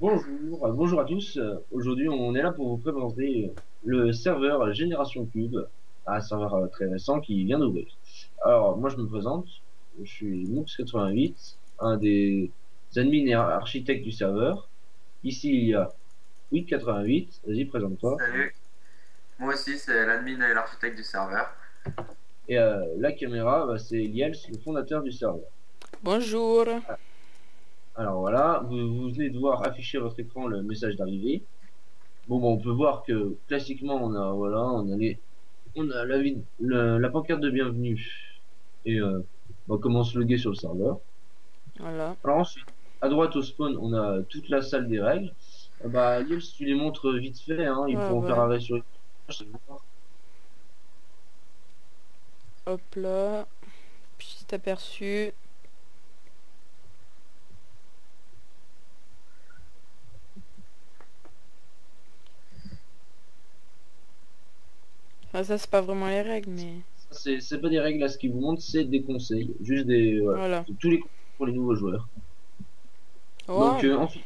Bonjour à tous. Aujourd'hui, on est là pour vous présenter le serveur Génération Cube, un serveur très récent qui vient d'ouvrir. Alors, moi, je me présente. Je suis Moops88, un des admins et architectes du serveur. Ici, il y a Week88. Vas-y, présente-toi. Salut, moi aussi c'est l'admin et l'architecte du serveur. Et la caméra, bah, c'est Liels, le fondateur du serveur. Bonjour. Alors voilà, vous venez de voir afficher à votre écran le message d'arrivée. Bon, on peut voir que classiquement, on a la pancarte de bienvenue et on commence le loguer sur le serveur. Voilà. Alors ensuite, à droite au spawn, on a toute la salle des règles. Bah, Liel, si tu les montres vite fait, hein, ils Ouais, pourront faire ouais. arrêt sur. Hop là. Petit aperçu. Enfin, ça, c'est pas vraiment les règles, mais C'est pas des règles à ce qu'ils vous montrent, c'est des conseils, juste des voilà, voilà. c'est tous les conseils pour les nouveaux joueurs. Donc Oh, ensuite,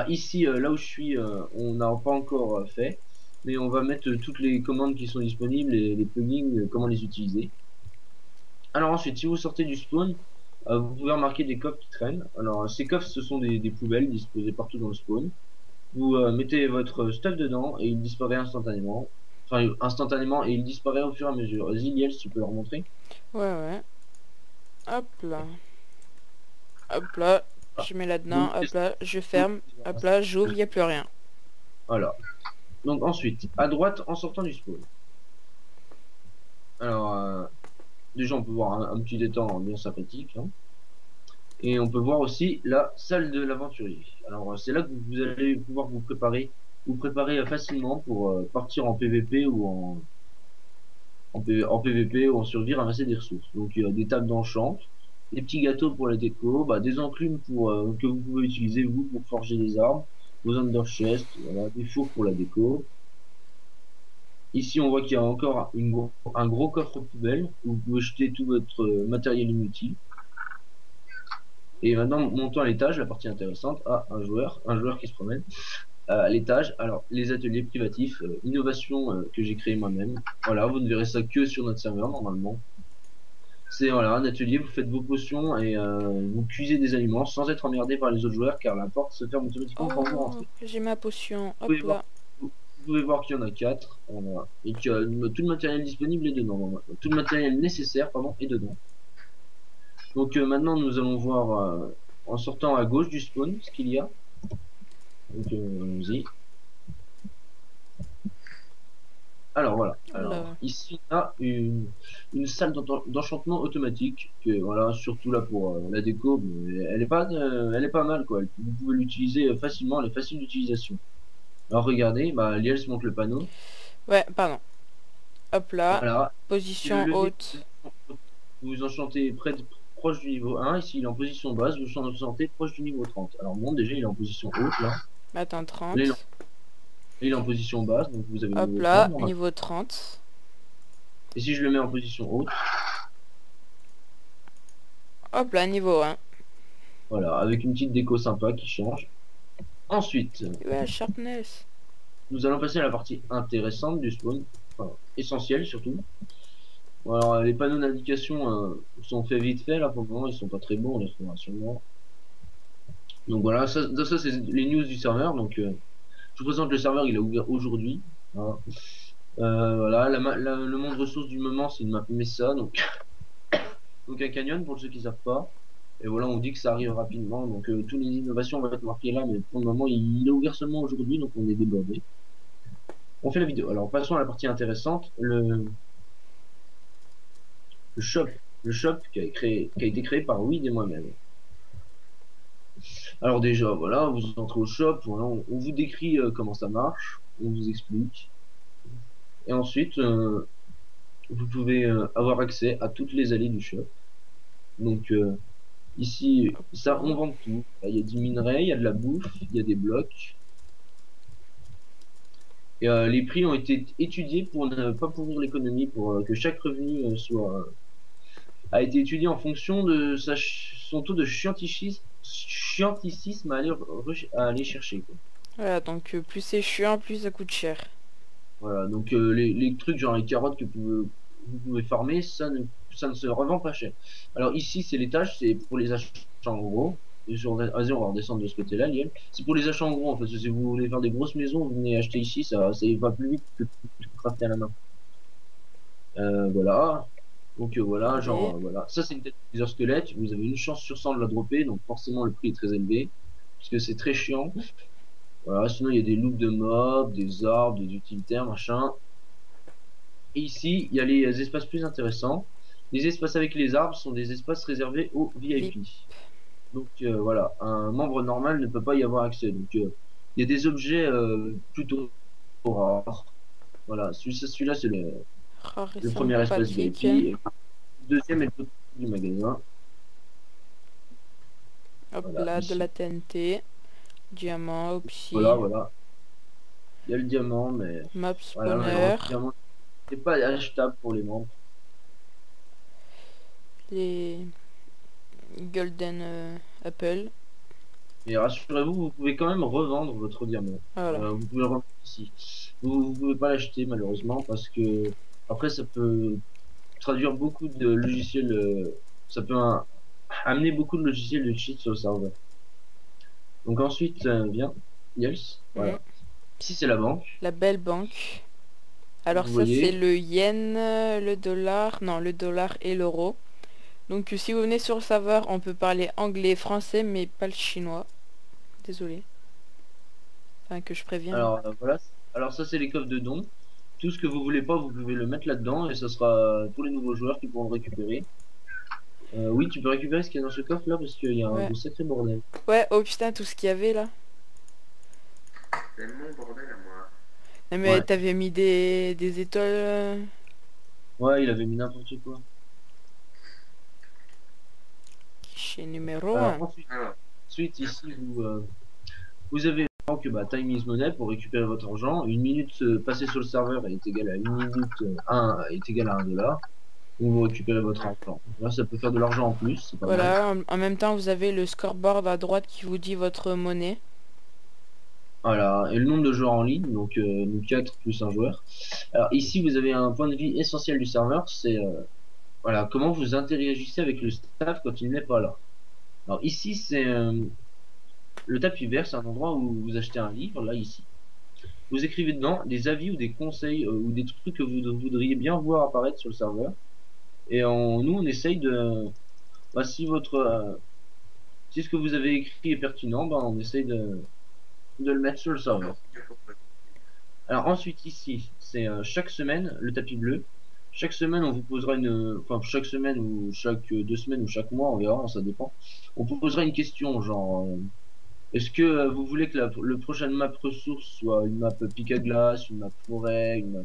ici, là où je suis, on n'a pas encore fait, mais on va mettre toutes les commandes qui sont disponibles et les plugins, comment les utiliser. Alors ensuite, si vous sortez du spawn, vous pouvez remarquer des coffres qui traînent. Alors ces coffres, ce sont des poubelles disposées partout dans le spawn. Vous mettez votre stuff dedans et il disparaît instantanément. Enfin, instantanément et il disparaît au fur et à mesure. Vas-y, Liel, si tu peux leur montrer. ouais, ouais. Hop là. Hop là. Ah. Je mets là-dedans. Donc, Hop là. Je ferme. Hop là. J'ouvre. Il n'y a plus rien. voilà. Donc ensuite, à droite, en sortant du spawn. Alors, déjà, on peut voir un petit étang bien sympathique, hein. Et on peut voir aussi la salle de l'aventurier. Alors c'est là que vous allez pouvoir vous préparer facilement pour partir en PVP ou en PVP ou en survie, ramasser des ressources. Donc il y a des tables d'enchant, des petits gâteaux pour la déco, bah, des enclumes pour que vous pouvez utiliser vous pour forger des armes, vos under chests, voilà, des fours pour la déco. Ici on voit qu'il y a encore un gros coffre poubelle où vous pouvez jeter tout votre matériel inutile. Et maintenant, montons à l'étage, la partie intéressante. Ah, un joueur qui se promène à l'étage. Alors, les ateliers privatifs, innovation que j'ai créé moi-même. Voilà, vous ne verrez ça que sur notre serveur normalement. C'est voilà, un atelier, vous faites vos potions et vous cuisez des aliments sans être emmerdé par les autres joueurs car la porte se ferme automatiquement quand vous Oh, rentrez. j'ai ma potion. Vous Hop pouvez voir, là. vous pouvez voir qu'il y en a 4 voilà, et que tout le matériel disponible est dedans. Voilà. Tout le matériel nécessaire pardon, est dedans. Donc maintenant, nous allons voir en sortant à gauche du spawn ce qu'il y a. Donc allons-y. Alors voilà. Alors Là. ici on a une salle d'enchantement automatique que voilà surtout là pour la déco, mais elle est pas mal quoi. Vous pouvez l'utiliser facilement, elle est facile d'utilisation. Alors regardez, bah Liel se montre le panneau. Ouais, pardon. Hop là. Voilà. Si le Position levier haute. vous enchantez proche du niveau 1, ici il est en position basse, vous enchantez proche du niveau 30. Alors bon déjà il est en position haute là. Attends, Là, 30. il est en position basse, donc vous avez le Hop niveau 30 là. normalement. Niveau 30. Et si je le mets en position haute, Hop là. Niveau 1. voilà, avec une petite déco sympa qui change. Ensuite, Ouais, sharpness. nous allons passer à la partie intéressante du spawn, enfin, essentielle surtout. Bon, alors, les panneaux d'indication sont faits vite fait là pour le moment, ils sont pas très bons, on les retrouvera sûrement. Donc voilà, ça c'est les news du serveur. Donc je vous présente le serveur, il a ouvert aujourd'hui, hein. Voilà, le monde ressources du moment c'est une map Mesa, donc un canyon pour ceux qui savent pas. Et voilà, on dit que ça arrive rapidement, donc toutes les innovations vont être marquées là, mais pour le moment il a ouvert seulement aujourd'hui, donc on est débordé. On fait la vidéo. Alors passons à la partie intéressante, le shop. Le shop qui a été créé par Weed et moi-même. Alors déjà, voilà, vous entrez au shop, voilà, on vous décrit comment ça marche, on vous explique. Et ensuite, vous pouvez avoir accès à toutes les allées du shop. Donc ici, ça, on vend tout. Il y a du minerai, il y a de la bouffe, il y a des blocs. Et les prix ont été étudiés pour ne pas pourrir l'économie, pour que chaque revenu a été étudié en fonction de son taux de chiantichisme, chiantisme à aller chercher, quoi. Voilà, donc plus c'est chiant, plus ça coûte cher. Voilà, donc les trucs genre les carottes que vous pouvez farmer, ça ne se revend pas cher. Alors ici, c'est l'étage, c'est pour les achats en gros. Vas-y, on va redescendre de ce côté-là, Liel. C'est pour les achats en gros, en fait. Si vous voulez faire des grosses maisons, vous venez acheter ici, ça va plus vite que tout crafter à la main. Voilà. Donc voilà, genre, voilà. Ça, c'est une tête de squelette. Vous avez une chance sur 100 de la dropper, donc forcément, le prix est très élevé. Puisque c'est très chiant. Voilà, sinon, il y a des loops de mobs, des arbres, des utilitaires, machin. Et ici, il y a les espaces plus intéressants. Les espaces avec les arbres sont des espaces réservés aux VIP. Donc voilà, un membre normal ne peut pas y avoir accès. Donc il y a des objets plutôt rares. Voilà, celui-là c'est Rare et le premier espace sympathique. VIP. Le deuxième est le côté du magasin. Hop Voilà, là, ici. de la TNT. Diamant, aussi. Voilà. Il y a le diamant, mais Map voilà, spawner. le diamant, c'est pas achetable pour les membres. Les Golden Apple. Et rassurez-vous, vous pouvez quand même revendre votre diamant. Voilà. Vous pouvez le revendre ici. Vous pouvez pas l'acheter malheureusement parce que après ça peut traduire beaucoup de logiciels. Ça peut amener beaucoup de logiciels de cheat sur le serveur. Donc ensuite vient Yels. Voilà. Ici c'est la banque. La belle banque. Alors Vous ça voyez. c'est le yen, le dollar, non le dollar et l'euro. Donc si vous venez sur le serveur, on peut parler anglais, français, mais pas le chinois. Désolé. Enfin que je préviens. Alors voilà. Alors ça c'est les coffres de dons. Tout ce que vous voulez pas, vous pouvez le mettre là-dedans et ça sera tous les nouveaux joueurs qui pourront le récupérer. Oui, tu peux récupérer ce qu'il y a dans ce coffre là parce qu'il y a un sacré bordel. Ouais, oh putain, tout ce qu'il y avait là. C'est mon bordel à moi. Non mais Ouais. t'avais mis des étoiles. Ouais, il avait mis n'importe quoi. Chez numéro Alors 1. ensuite ici vous avez que Time is Money pour récupérer votre argent. Une minute passée sur le serveur est égale à une minute 1 est égale à 1 dollar. Donc vous récupérez votre argent. Là ça peut faire de l'argent en plus, c'est pas mal. Voilà, en même temps vous avez le scoreboard à droite qui vous dit votre monnaie. Voilà, et le nombre de joueurs en ligne, donc nous 4 plus un joueur. Alors ici vous avez un point de vue essentiel du serveur, c'est voilà, comment vous interagissez avec le staff quand il n'est pas là. Alors ici c'est le tapis vert, c'est un endroit où vous achetez un livre, là ici. Vous écrivez dedans des avis ou des conseils ou des trucs que vous voudriez bien voir apparaître sur le serveur. Et nous on essaye de si ce que vous avez écrit est pertinent, on essaye de le mettre sur le serveur. Alors ensuite ici, c'est chaque semaine le tapis bleu. Chaque semaine on vous posera chaque semaine ou chaque 2 semaines ou chaque mois, on verra, ça dépend. On vous posera une question genre est-ce que vous voulez que le prochaine map ressource soit une map pic à glace, une map forêt, une map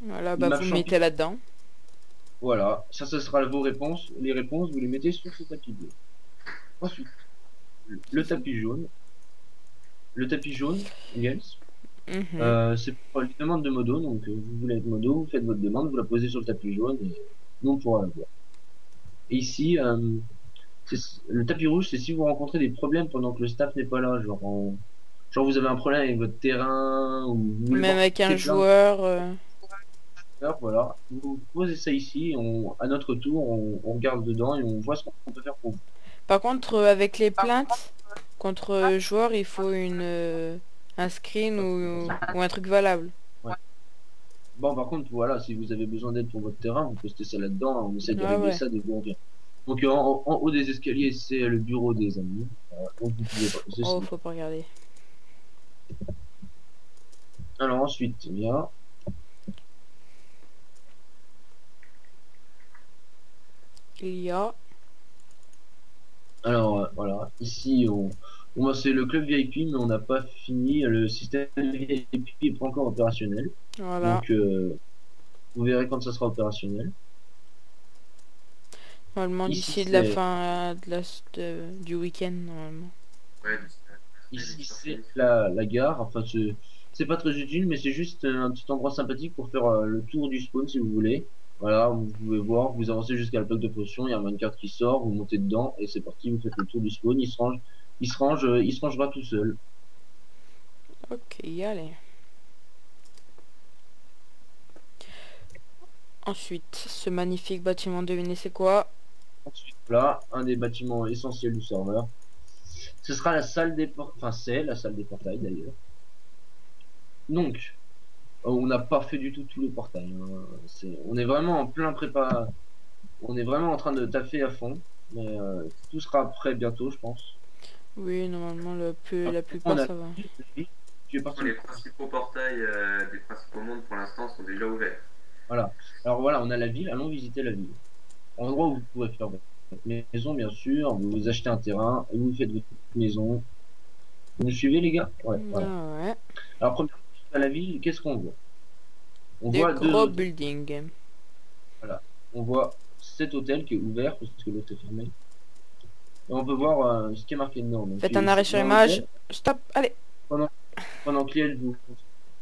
Voilà, bah vous champignon. mettez là-dedans. Voilà, ça sera vos réponses. Les réponses, vous les mettez sur ce tapis bleu. Ensuite, le tapis jaune. Le tapis jaune, yes. C'est pour les demandes de modo. Donc, vous voulez être modo, vous faites votre demande, vous la posez sur le tapis jaune et nous on pourra la voir. Et ici, le tapis rouge, c'est si vous rencontrez des problèmes pendant que le staff n'est pas là. Genre vous avez un problème avec votre terrain ou vous voulez Même voir avec un plein joueur. voilà, vous posez ça ici, à notre tour, on regarde dedans et on voit ce qu'on peut faire pour vous. Par contre, avec les plaintes contre joueurs, il faut un screen ou un truc valable. Ouais. Bon, par contre, voilà, si vous avez besoin d'aide pour votre terrain, vous postez ça là-dedans, on essaie de régler ça dès que vous revient. Donc en haut des escaliers, c'est le bureau des amis. Donc vous pouvez pas. Oh, faut pas regarder. Alors ensuite, bien. Il y a. Alors voilà, ici c'est le club VIP, mais on n'a pas fini. Le système VIP n'est pas encore opérationnel. Voilà. Donc vous verrez quand ça sera opérationnel. Normalement d'ici de la fin du week-end normalement. Ouais, ici c'est la gare, enfin c'est pas très utile mais c'est juste un petit endroit sympathique pour faire le tour du spawn si vous voulez. Voilà, vous pouvez voir, vous avancez jusqu'à la plaque de potion, il y a un minecart qui sort, vous montez dedans et c'est parti, vous faites le tour du spawn, il se range il se rangera tout seul. Ok, allez. Ensuite, ce magnifique bâtiment, devinez c'est quoi? Ensuite, là, un des bâtiments essentiels du serveur. Ce sera la salle des portails, enfin c'est la salle des portails d'ailleurs. Donc, on n'a pas fait du tout tous les portails, hein. On est vraiment en plein prépa, on est vraiment en train de taffer à fond. Mais tout sera prêt bientôt, je pense. Oui, normalement, la On plupart, a ça va. tu es parti. Les principaux portails des principaux mondes pour l'instant sont déjà ouverts. Voilà. Alors voilà, on a la ville. Allons visiter la ville. Endroit où vous pourrez faire votre maison, bien sûr. Vous achetez un terrain et vous faites votre maison. Vous me suivez, les gars? Ouais, voilà. Ah ouais. Alors, premièrement, à la ville, qu'est-ce qu'on voit? On Des voit deux gros hôtels. buildings. Voilà. On voit cet hôtel qui est ouvert parce que l'autre est fermé. Et on peut voir ce qui est marqué dedans. Donc, Faites un arrêt sur dans image. l'hôtel, Stop, allez. pendant que Liel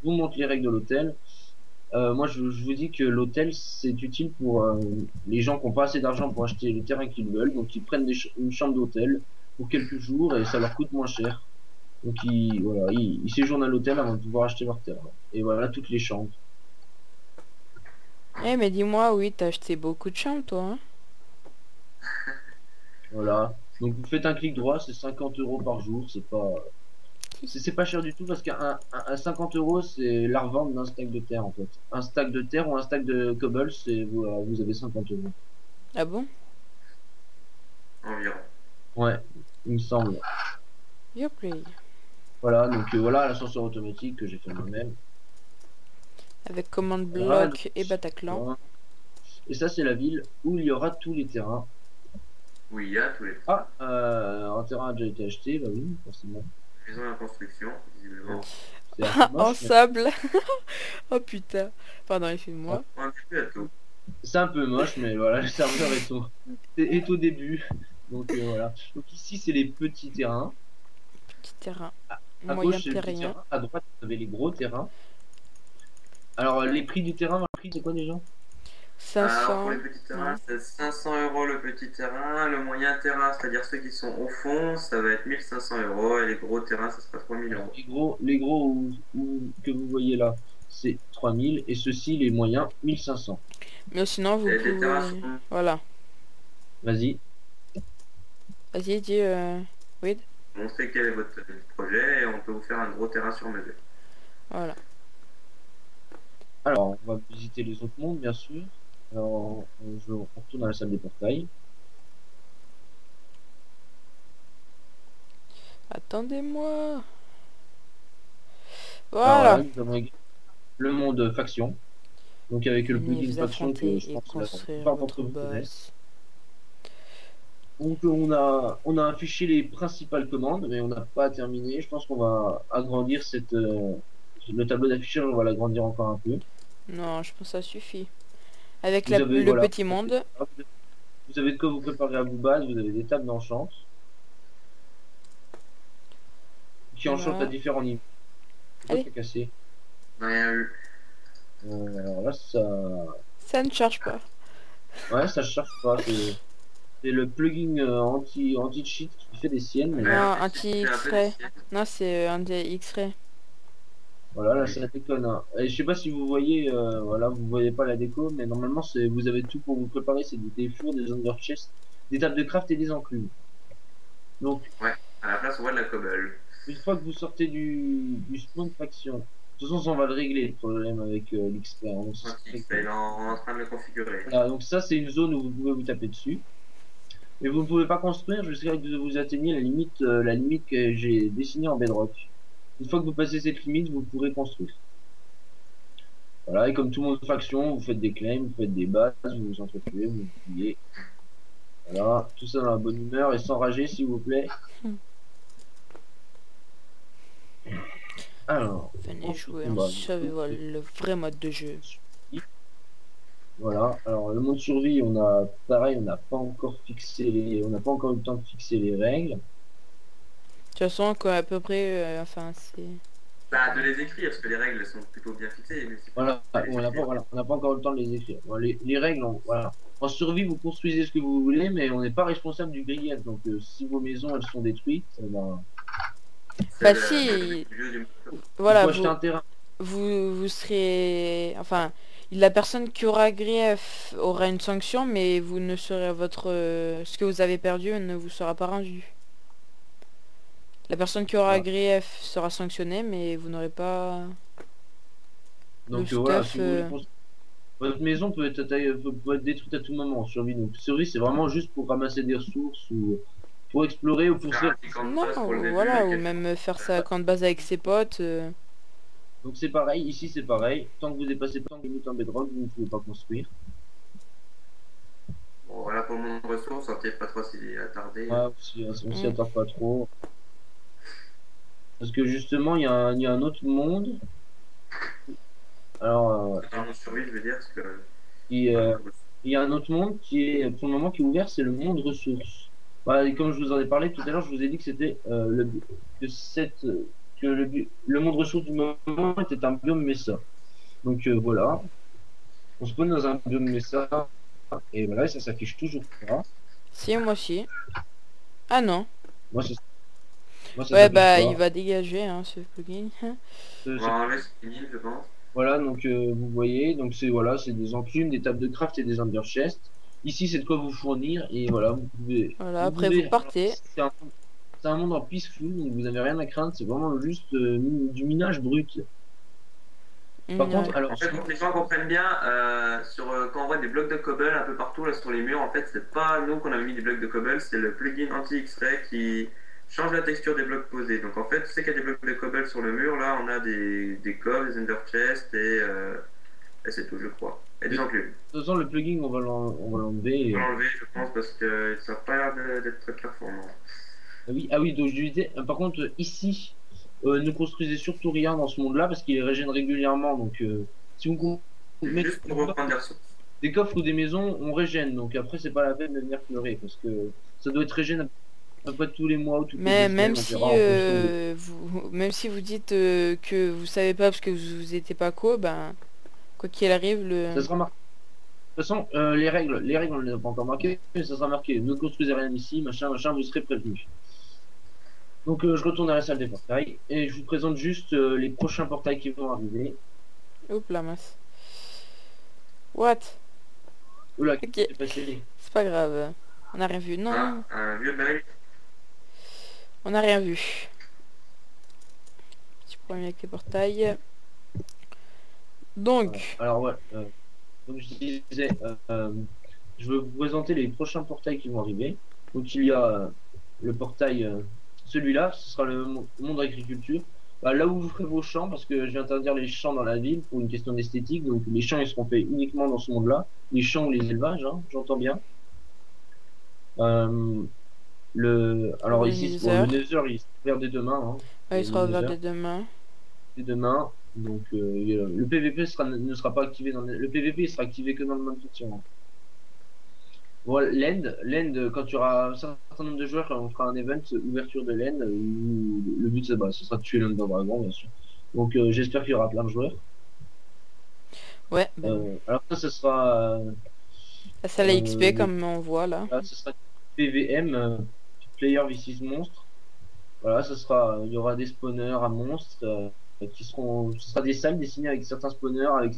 vous montre les règles de l'hôtel, moi je vous dis que l'hôtel c'est utile pour les gens qui n'ont pas assez d'argent pour acheter les terrains qu'ils veulent. Donc ils prennent une chambre d'hôtel pour quelques jours et ça leur coûte moins cher. Donc voilà, ils séjournent à l'hôtel avant de pouvoir acheter leur terrain. Et voilà toutes les chambres. Eh, mais dis-moi, oui, t'as acheté beaucoup de chambres, toi, hein? Voilà. Donc vous faites un clic droit, c'est 50 € par jour, c'est pas cher du tout parce qu'un 50 € c'est la revente d'un stack de terre en fait. Un stack de terre ou un stack de cobble, c'est vous avez 50 €. Ah bon? Environ. Ouais, il me semble. Yoplay. Voilà, donc voilà l'ascenseur automatique que j'ai fait moi-même. Avec commande Voilà, bloc et Bataclan. voilà. Et ça c'est la ville où il y aura tous les terrains. Oui, il y a tous les Ah, un terrain a déjà été acheté, bah oui, forcément. maisons en construction, visiblement. C'est un peu En moche, mais sable. Oh putain. Pardon, excuse-moi. Un petit peu à tout. c'est un peu moche, mais voilà, le serveur est au début. Donc voilà. Donc ici c'est les petits terrains. Petit terrain. À Moyen gauche c'est les petits terrien. terrains. À droite vous avez les gros terrains. Alors les prix du terrain, le prix c'est quoi déjà? Alors pour 500. les petits terrains, Ouais. c'est 500 € le petit terrain. Le moyen terrain, c'est-à-dire ceux qui sont au fond, ça va être 1500 €. Et les gros terrains, ça sera 3000 Alors, €. les gros que vous voyez là, c'est 3000 et ceux-ci, les moyens, 1500. Mais sinon, vous Et les terrains pouvez... sont Voilà. Vas-y. Vas-y, dis... Oui. montrer quel est votre projet et on peut vous faire un gros terrain sur mesure. Voilà. Alors, on va visiter les autres mondes, bien sûr. Alors, on retourne à la salle des portails. Attendez-moi. Alors Voilà. là, nous avons le monde faction. Donc avec le Venez plugin vous faction que affronter je et pense que la construire plupart d'entre votre vous connaissent. base. Donc on a affiché les principales commandes, mais on n'a pas terminé. Je pense qu'on va agrandir le tableau d'affichage, on va l'agrandir encore un peu. Non, je pense que ça suffit. Avec Vous avez, le voilà, petit monde. vous avez de quoi vous préparer à vous base, vous avez des tables d'enchant qui enchantent à Voilà. différents niveaux. Pourquoi Allez. c'est cassé? Rien eu. Alors là, Ça ne charge pas. ouais, ça charge pas. C'est le plugin anti-cheat qui fait des siennes. Mais Non, C'est un peu anti-X-ray. difficile. Non, c'est anti-X-ray. voilà, là, ça déconne, hein. Et je sais pas si vous voyez, voilà, vous voyez pas la déco, mais normalement, vous avez tout pour vous préparer. C'est des fours, des underchests, des tables de craft et des enclumes. Donc, Ouais, à la place, on voit de la cobble. une fois que vous sortez du spawn faction, de toute façon, on va le régler le problème avec l'XP, hein. Donc, Ok, il est en train de le configurer. voilà, donc ça, c'est une zone où vous pouvez vous taper dessus. Mais vous ne pouvez pas construire jusqu'à ce que vous atteigniez la limite que j'ai dessinée en bedrock. Une fois que vous passez cette limite, vous pourrez construire. Voilà, et comme tout le monde faction, vous faites des claims, vous faites des bases, vous vous entretuez, vous oubliez. Voilà, tout ça dans la bonne humeur et sans rager, s'il vous plaît. Alors, Venez jouer combat. en survival, le vrai mode de jeu. Voilà, alors le mode survie, pareil, on n'a pas encore on n'a pas encore eu le temps de fixer les règles. De toute façon, quoi, à peu près, enfin, c'est... Bah, de les écrire, parce que les règles sont plutôt bien fixées. Mais Voilà, on n'a pas encore eu le temps de les écrire. Bon, les règles, voilà. En survie, vous construisez ce que vous voulez, mais on n'est pas responsable du grillage. Donc, si vos maisons elles sont détruites, ben, C'est Bah le si, milieu du il voilà, faut acheter un terrain. vous serez... Enfin, la personne qui aura grief aura une sanction, mais vous ne serez votre... ce que vous avez perdu ne vous sera pas rendu. La personne qui aura Voilà. grief sera sanctionnée, mais vous n'aurez pas le Donc, voilà, stuff. si vous voulez votre maison peut être détruite à tout moment en survie. Donc, survie, c'est vraiment juste pour ramasser des ressources ou pour explorer ou pour faire faire. un petit camp de Non, base pour le début voilà, avec ou quelque même faire chose. ça camp de base avec ses potes. Donc, c'est pareil. Ici, c'est pareil. Tant que vous dépassez pas les limites en bedrock, vous ne pouvez pas construire. Bon, voilà pour mon ressource, on peut-être pas trop s'y attarder. Ah, on s'y attarde pas trop. Parce que justement, il y a un autre monde. Alors, Dans mon survie, je veux dire, parce que qui, il y a un autre monde qui est, pour le moment, qui est ouvert, c'est le monde ressources. Voilà, et comme je vous en ai parlé tout à l'heure, je vous ai dit que c'était que le monde ressources du moment était un biome Mesa. Donc voilà, on se pose dans un biome Mesa et voilà, ça s'affiche toujours pas. Si, moi aussi. Ah non. Moi, ça, moi, ça Ouais, s'affiche bah, pas. il va dégager, hein, ce plugin. on va enlever ce fini, je pense. Voilà, donc vous voyez, donc c'est voilà, c'est des enclumes, des tables de craft et des under chests. Ici, c'est de quoi vous fournir et voilà, Voilà, vous après vous pouvez. Alors, partez. c'est un monde en peaceful, donc vous n'avez rien à craindre, c'est vraiment juste du minage brut. Par Ouais. contre, alors, En fait, pour que les gens comprennent bien, quand on voit des blocs de cobble un peu partout là, sur les murs, en fait, c'est pas nous qu'on a mis des blocs de cobble, c'est le plugin anti-X-ray qui change la texture des blocs posés. Donc en fait, tu sais qu'il y a des blocs de cobble sur le mur, là, on a des coves, des ender chests et c'est tout, je crois. Et des enclumes. de toute façon, le plugin, on va l'enlever. On va l'enlever, je pense, parce que ça n'a pas l'air d'être très performant. Ah oui, donc je disais, par contre, ici, ne construisez surtout rien dans ce monde-là parce qu'il régène régulièrement. Donc, si vous mettez Juste pour reprendre des ressources. des coffres ou des maisons, on régène. Donc après, c'est pas la peine de venir pleurer parce que ça doit être régène à peu près tous les mois ou toutes les Mais 2 semaines. même On si verra en fonction même si vous dites que vous savez pas parce que vous étiez pas co, ben quoi qu'il arrive, Ça sera marqué. De toute façon, les règles, on ne les a pas encore marquées, mais ça sera marqué. Ne construisez rien ici, machin, machin, vous serez prévenus. Donc, je retourne à la salle des portails et je vous présente juste les prochains portails qui vont arriver. Oups la masse. What? Oula, Ok. qu'est-ce qui s'est passé? C'est pas grave. On a rien vu. Non, Ah, un vieux bug. on a rien vu. Petit problème avec les portails. Donc, Alors, ouais, donc je disais, je vais vous présenter les prochains portails qui vont arriver. Donc, il y a le portail, celui-là, ce sera le monde agriculture. Bah, là où vous ferez vos champs, parce que je vais interdire les champs dans la ville pour une question d'esthétique. Donc, les champs, ils seront faits uniquement dans ce monde-là. Les champs ou les élevages, hein, j'entends bien. Alors le ici, Nether. le Nether, il sera ouvert dès demain. Hein, Ouais, il sera le ouvert Nether. dès demain. Dès demain. Donc, le PVP ne sera pas activé le PVP, il sera activé que dans le mode fiction. Hein. Voilà, l'end, quand tu auras un certain nombre de joueurs, on fera un event ouverture de l'end où le but, c'est, bah, ce sera de tuer l'Under Dragon, bien sûr. Donc, j'espère qu'il y aura plein de joueurs. Ouais, ben, Alors, ça, ce sera. la salle à XP comme on voit là. Là, ce sera PVM, Player vs Monstre. Voilà, il y aura des spawners à monstres ce sera des salles dessinées avec certains spawners, avec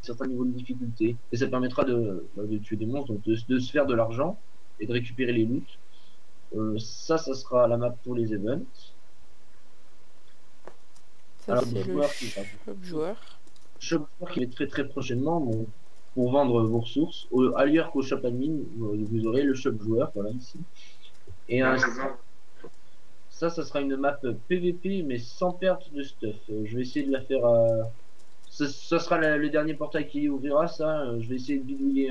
certains niveaux de difficulté. Et ça permettra de tuer des monstres, donc de se faire de l'argent et de récupérer les loots. Ça sera la map pour les events. Ça Alors, c'est le joueur shop joueur. shop qui est très très prochainement bon, pour vendre vos ressources. Ailleurs qu'au shop admin, vous aurez le shop joueur, voilà ici. Et ça sera une map PVP mais sans perte de stuff. Je vais essayer de la faire. Ça sera le dernier portail qui ouvrira ça. Je vais essayer de bidouiller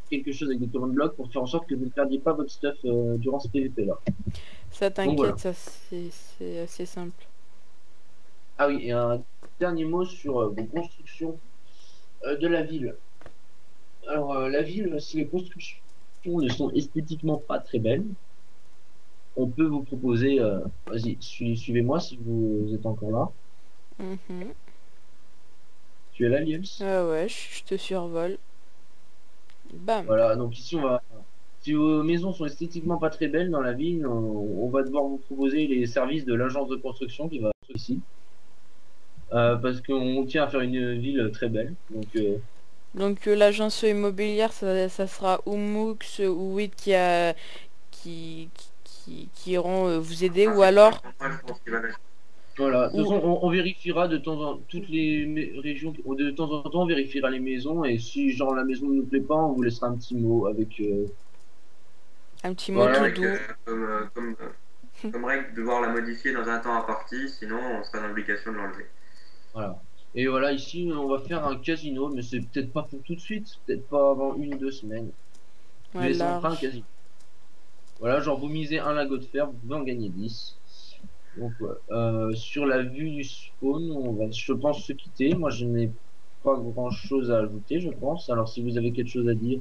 quelque chose avec des commandes blocs pour faire en sorte que vous ne perdiez pas votre stuff durant ce PVP là. Ça t'inquiète, voilà. ça c'est assez simple. Ah oui, et un dernier mot sur vos constructions de la ville. Alors la ville, si les constructions ne sont esthétiquement pas très belles, on peut vous proposer. Vas-y, suivez-moi si vous êtes encore là. Tu es là, Liels? Ah ouais, je te survole. Bam. Voilà, donc ici on va. Si vos maisons sont esthétiquement pas très belles dans la ville, on va devoir vous proposer les services de l'agence de construction qui va être ici. Parce qu'on tient à faire une ville très belle. Donc l'agence immobilière, ça sera Umux ou WIT qui iront vous aider, Ah, ou c'est sûr, alors moi, je pense qu'il va la- Voilà, de toute ou façon, on vérifiera de temps en toutes les régions, de temps en temps, on vérifiera les maisons et si genre la maison ne nous plaît pas, on vous laissera un petit mot avec. un petit mot Oui, Voilà, tout avec doux. comme règle de devoir la modifier dans un temps imparti, sinon on sera dans l'obligation de l'enlever. voilà. Et voilà, ici, on va faire un casino, mais c'est peut-être pas pour tout de suite, peut-être pas avant 1 ou 2 semaines. Ouais, Mais ça fera un large. casino. Voilà, genre vous misez un lagot de fer, vous pouvez en gagner 10. Donc, ouais. Sur la vue du spawn, on va, je pense, se quitter. Moi, je n'ai pas grand-chose à ajouter, je pense. Alors, si vous avez quelque chose à dire.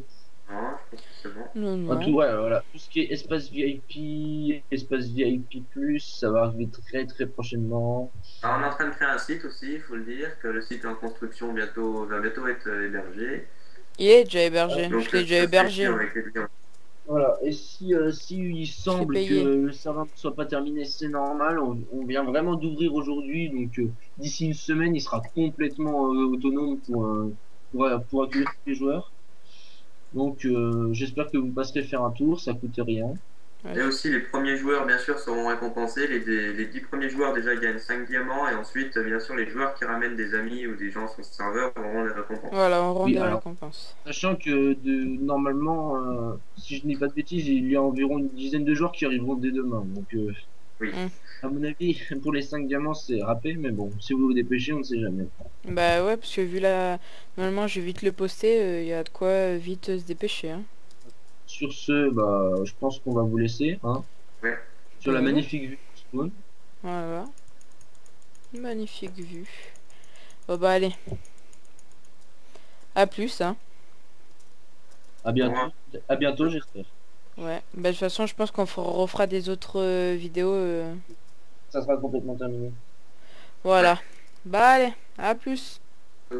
Non, je pense que c'est bon. Non, En tout, non. ouais, voilà. Tout ce qui est espace VIP, espace VIP+, ça va arriver très très prochainement. Alors, on est en train de créer un site aussi, il faut le dire, que le site est en construction bientôt, va bientôt être hébergé. Il est déjà hébergé. Donc Je l'ai déjà ça se fait hébergé, suivre hein. avec les clients. Voilà. Et si il Je l'ai semble que payé. le serveur ne soit pas terminé, c'est normal. On vient vraiment d'ouvrir aujourd'hui, donc d'ici 1 semaine, il sera complètement autonome pour accueillir tous les joueurs. Donc j'espère que vous passerez faire un tour, ça coûte rien. Ouais. Et aussi, les premiers joueurs, bien sûr, seront récompensés. Les 10 premiers joueurs, déjà, gagnent 5 diamants. Et ensuite, bien sûr, les joueurs qui ramènent des amis ou des gens sur le serveur auront des récompenses. Voilà, on rend Oui, des alors, récompenses. sachant que normalement, si je n'ai pas de bêtises, il y a environ une dizaine de joueurs qui arriveront dès demain. Donc, Oui. à mon avis, pour les 5 diamants, c'est râpé, mais bon, si vous vous dépêchez, on ne sait jamais. Bah ouais, parce que vu la... Normalement, je vais vite le poster, il y a de quoi vite se dépêcher, hein. Sur ce, bah, je pense qu'on va vous laisser, hein, Ouais. sur la Ouais. magnifique vue du spawn. Voilà. Magnifique vue. Bon bah allez. À plus, hein. À bientôt, j'espère. Ouais. Bah de toute façon, je pense qu'on refera des autres vidéos. Ça sera complètement terminé. Voilà. Bah allez, à plus. Ouais.